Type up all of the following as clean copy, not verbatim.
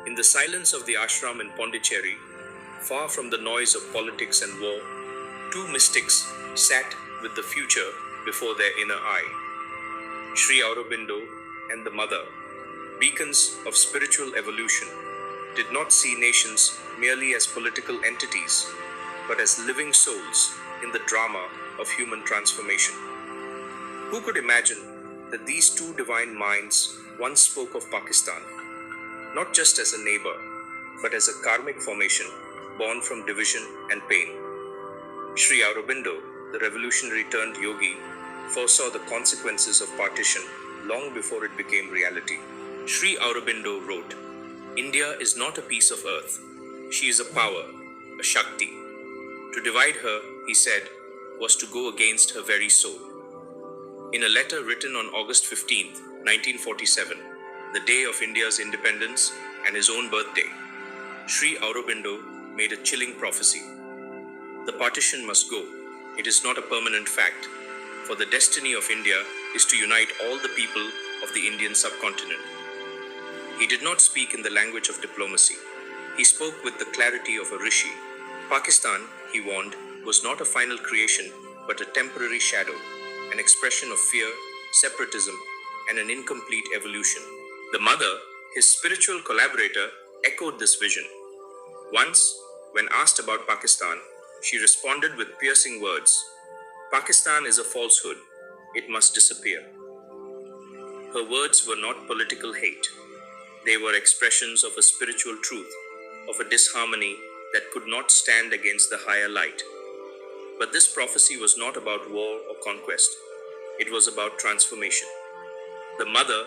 In the silence of the ashram in Puducherry, far from the noise of politics and war, two mystics sat with the future before their inner eye. Sri Aurobindo and the Mother, beacons of spiritual evolution, did not see nations merely as political entities, but as living souls in the drama of human transformation. Who could imagine that these two divine minds once spoke of Pakistan, not just as a neighbor, but as a karmic formation born from division and pain? Sri Aurobindo, the revolutionary turned yogi, foresaw the consequences of partition long before it became reality. Sri Aurobindo wrote, "India is not a piece of earth. She is a power, a Shakti. To divide her, he said, was to go against her very soul." In a letter written on August 15th, 1947, the day of India's independence and his own birthday, Sri Aurobindo made a chilling prophecy. The partition must go. It is not a permanent fact, for the destiny of India is to unite all the people of the Indian subcontinent. He did not speak in the language of diplomacy. He spoke with the clarity of a rishi. Pakistan, he warned, was not a final creation, but a temporary shadow, an expression of fear, separatism, and an incomplete evolution. The Mother, his spiritual collaborator, echoed this vision. Once, when asked about Pakistan, she responded with piercing words, "Pakistan is a falsehood. It must disappear." Her words were not political hate. They were expressions of a spiritual truth, of a disharmony that could not stand against the higher light. But this prophecy was not about war or conquest. It was about transformation. The Mother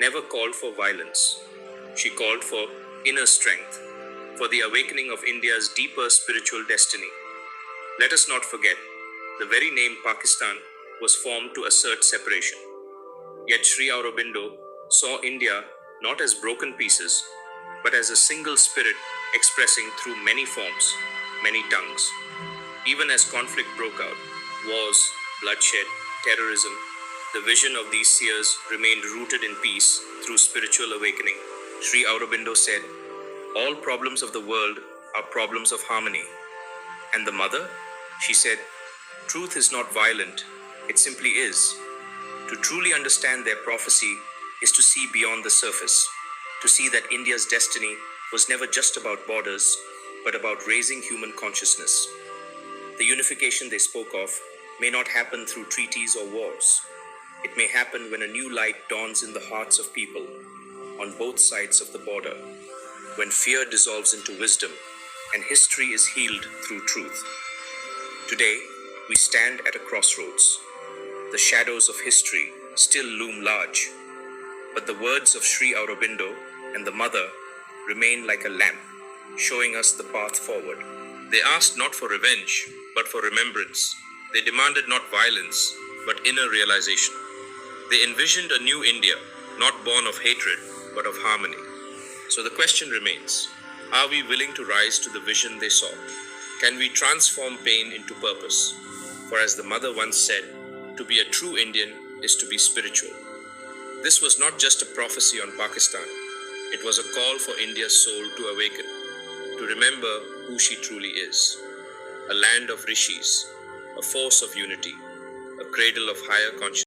never called for violence. She called for inner strength, for the awakening of India's deeper spiritual destiny. Let us not forget, the very name Pakistan was formed to assert separation. Yet Sri Aurobindo saw India not as broken pieces, but as a single spirit expressing through many forms, many tongues. Even as conflict broke out, wars, bloodshed, terrorism, the vision of these seers remained rooted in peace through spiritual awakening. Sri Aurobindo said, "All problems of the world are problems of harmony." And the Mother? She said, "Truth is not violent, it simply is." To truly understand their prophecy is to see beyond the surface, to see that India's destiny was never just about borders, but about raising human consciousness. The unification they spoke of may not happen through treaties or wars. It may happen when a new light dawns in the hearts of people on both sides of the border, when fear dissolves into wisdom and history is healed through truth. Today, we stand at a crossroads. The shadows of history still loom large, but the words of Sri Aurobindo and the Mother remain like a lamp, showing us the path forward. They asked not for revenge, but for remembrance. They demanded not violence, but inner realization. They envisioned a new India, not born of hatred, but of harmony. So the question remains, are we willing to rise to the vision they saw? Can we transform pain into purpose? For as the Mother once said, to be a true Indian is to be spiritual. This was not just a prophecy on Pakistan. It was a call for India's soul to awaken, to remember who she truly is. A land of rishis, a force of unity, a cradle of higher consciousness.